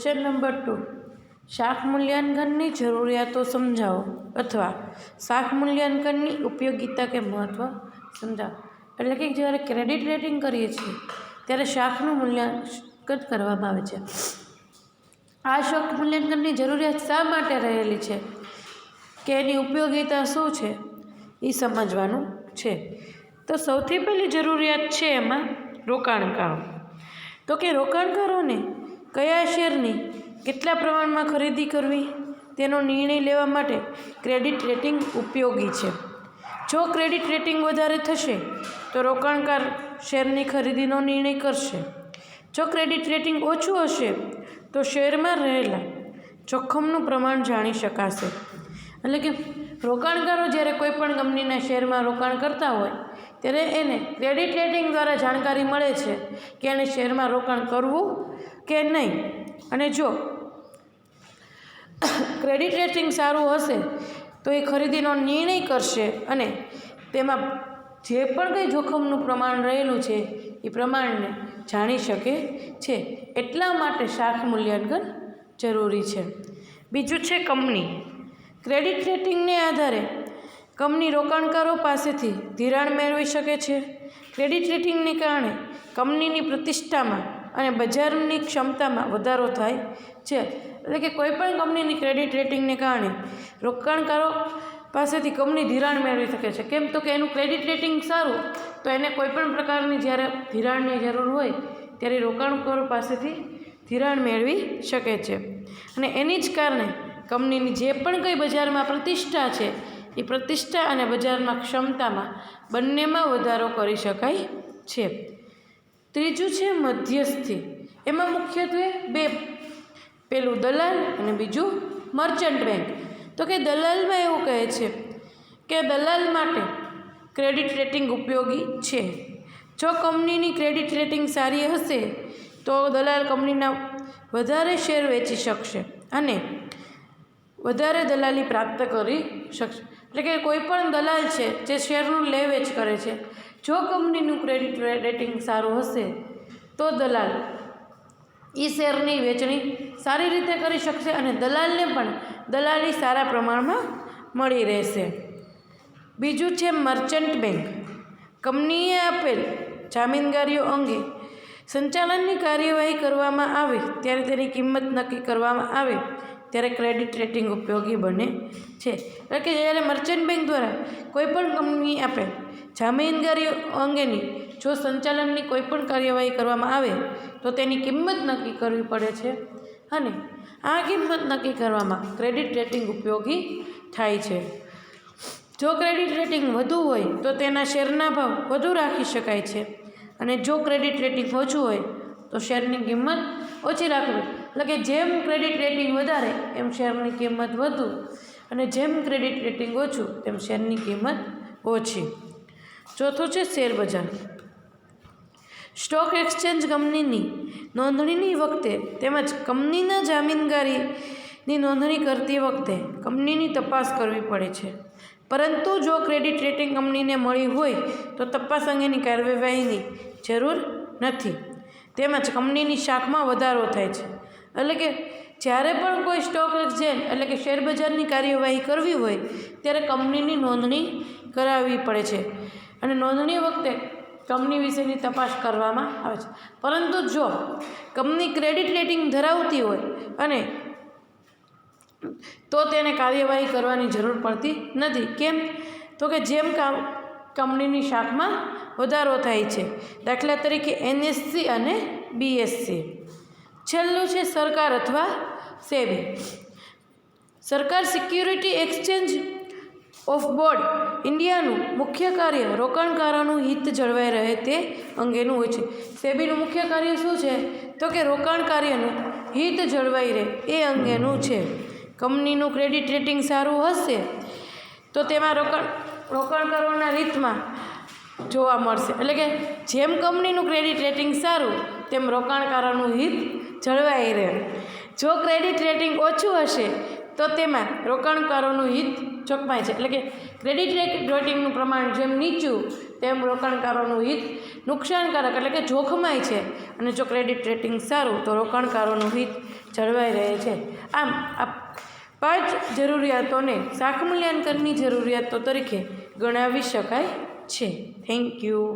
Question number 2, શાખ મૂલ્યાંકનની જરૂરિયાતો સમજાવો અથવા શાખ મૂલ્યાંકનની ઉપયોગિતા કે મહત્ત્વ સમજાવો. એટલે કે જ્યારે ક્રેડિટ રેટિંગ કરીએ છીએ ત્યારે શાખનું મૂલ્યાંકન કરવામાં આવે છે. આ શાખ મૂલ્યાંકનની જરૂરિયાત શા માટે રહેલી છે કે એની ઉપયોગિતા શું છે એ સમજવાનું છે. તો સૌથી પહેલી જરૂરિયાત છે એમાં રોકાણકારો. તો કે રોકાણકારોને કયા શેરની કેટલા પ્રમાણમાં ખરીદી કરવી તેનો નિર્ણય લેવા માટે ક્રેડિટ રેટિંગ ઉપયોગી છે. જો ક્રેડિટ રેટિંગ વધારે થશે તો રોકાણકાર શેરની ખરીદીનો નિર્ણય કરશે. જો ક્રેડિટ રેટિંગ ઓછું હશે તો શેરમાં રહેલા જોખમનું પ્રમાણ જાણી શકાશે. એટલે કે રોકાણકારો જ્યારે કોઈ પણ કંપનીના શેરમાં રોકાણ કરતા હોય ત્યારે એને ક્રેડિટ રેટિંગ દ્વારા જાણકારી મળે છે કે એને શેરમાં રોકાણ કરવું કે નહીં. અને જો ક્રેડિટ રેટિંગ સારું હશે તો એ ખરીદીનો નિર્ણય કરશે અને તેમાં જે પણ કંઈ જોખમનું પ્રમાણ રહેલું છે એ પ્રમાણને જાણી શકે છે. એટલા માટે શાખ મૂલ્યાંકન જરૂરી છે. બીજું છે કંપની. ક્રેડિટ રેટિંગને આધારે કંપની રોકાણકારો પાસેથી ધિરાણ મેળવી શકે છે. ક્રેડિટ રેટિંગને કારણે કંપનીની પ્રતિષ્ઠામાં અને બજારની ક્ષમતામાં વધારો થાય છે. એટલે કે કોઈપણ કંપનીની ક્રેડિટ રેટિંગને કારણે રોકાણકારો પાસેથી કંપની ધિરાણ મેળવી શકે છે. કેમ તો કે એનું ક્રેડિટ રેટિંગ સારું તો એને કોઈપણ પ્રકારની જ્યારે ધિરાણની જરૂર હોય ત્યારે રોકાણકારો પાસેથી ધિરાણ મેળવી શકે છે. અને એની જ કારણે કંપનીની જે પણ કંઈ બજારમાં પ્રતિષ્ઠા છે એ પ્રતિષ્ઠા અને બજારમાં ક્ષમતામાં બંનેમાં વધારો કરી શકાય છે. ત્રીજું છે મધ્યસ્થી. એમાં મુખ્યત્વે બે, પેલું દલાલ અને બીજું મર્ચન્ટ બેંક. તો કે દલાલમાં એવું કહે છે કે દલાલ માટે ક્રેડિટ રેટિંગ ઉપયોગી છે. જો કંપનીની ક્રેડિટ રેટિંગ સારી હશે તો દલાલ કંપનીના વધારે શેર વેચી શકશે અને વધારે દલાલી પ્રાપ્ત કરી શકશે. એટલે કે કોઈ પણ દલાલ છે જે શેરનું લે વેચ કરે છે, જો કંપનીનું ક્રેડિટ રેટિંગ સારું હશે તો દલાલ એ શેરની વેચણી સારી રીતે કરી શકશે અને દલાલને પણ દલાલી સારા પ્રમાણમાં મળી રહેશે. બીજું છે મર્ચન્ટ બેંક. કંપનીએ આપેલ જામીનદારીઓ અંગે સંચાલનની કાર્યવાહી કરવામાં આવે ત્યારે તેની કિંમત નક્કી કરવામાં આવે ત્યારે ક્રેડિટ રેટિંગ ઉપયોગી બને છે. એટલે કે જ્યારે મર્ચન્ટ બેંક દ્વારા કોઈપણ કંપની આપે જામીનદારીઓ અંગેની જો સંચાલનની કોઈપણ કાર્યવાહી કરવામાં આવે તો તેની કિંમત નક્કી કરવી પડે છે અને આ કિંમત નક્કી કરવામાં ક્રેડિટ રેટિંગ ઉપયોગી થાય છે. જો ક્રેડિટ રેટિંગ વધુ હોય તો તેના શેરના ભાવ વધુ રાખી શકાય છે અને જો ક્રેડિટ રેટિંગ ઓછું હોય તો શેરની કિંમત ઓછી રાખવી. એટલે કે જેમ ક્રેડિટ રેટિંગ વધારે એમ શેરની કિંમત વધુ અને જેમ ક્રેડિટ રેટિંગ ઓછું તેમ શેરની કિંમત ઓછી. ચોથું છે શેર બજાર. સ્ટોક એક્સચેન્જ કંપનીની નોંધણીની વખતે તેમજ કંપનીના જામીનદારીની નોંધણી કરતી વખતે કંપનીની તપાસ કરવી પડે છે. પરંતુ જો ક્રેડિટ રેટિંગ કંપનીને મળી હોય તો તપાસ અંગેની કાર્યવાહીની જરૂર નથી. તેમજ કંપનીની શાખમાં વધારો થાય છે. એટલે કે જ્યારે પણ કોઈ સ્ટોક એક્સચેન્જ એટલે કે શેરબજારની કાર્યવાહી કરવી હોય ત્યારે કંપનીની નોંધણી કરાવવી પડે છે અને નોંધણી વખતે કંપની વિશેની તપાસ કરવામાં આવે છે. પરંતુ જો કંપની ક્રેડિટ રેટિંગ ધરાવતી હોય અને તો તેને કાર્યવાહી કરવાની જરૂર પડતી નથી. કેમ તો કે જેમ કંપનીની શાખમાં વધારો થાય છે. દાખલા તરીકે NSE અને BSE. છેલ્લું છે સરકાર અથવા સેબી. સરકાર સિક્યુરિટી એક્સચેન્જ ઓફ બોર્ડ ઇન્ડિયાનું મુખ્ય કાર્ય રોકાણકારોનું હિત જળવાઈ રહે તે અંગેનું હોય છે. સેબીનું મુખ્ય કાર્ય શું છે તો કે રોકાણકારોનું હિત જળવાઈ રહે એ અંગેનું છે. કંપનીનું ક્રેડિટ રેટિંગ સારું હશે તો તેમાં રોકાણકારોના હિતમાં જોવા મળશે. એટલે કે જેમ કંપનીનું ક્રેડિટ રેટિંગ સારું તેમ રોકાણકારોનું હિત જળવાઈ રહે. જો ક્રેડિટ રેટિંગ ઓછું હશે તો તેમાં રોકાણકારોનું હિત જોખમાય છે. એટલે કે ક્રેડિટ રેટિંગનું પ્રમાણ જેમ નીચું તેમ રોકાણકારોનું હિત નુકસાનકારક એટલે કે જોખમાય છે, અને જો ક્રેડિટ રેટિંગ સારું તો રોકાણકારોનું હિત જળવાઈ રહે છે. આમ આ 5 જરૂરિયાતોને શાખ મૂલ્યાંકનની જરૂરિયાતો તરીકે ગણાવી શકાય છે. Thank you.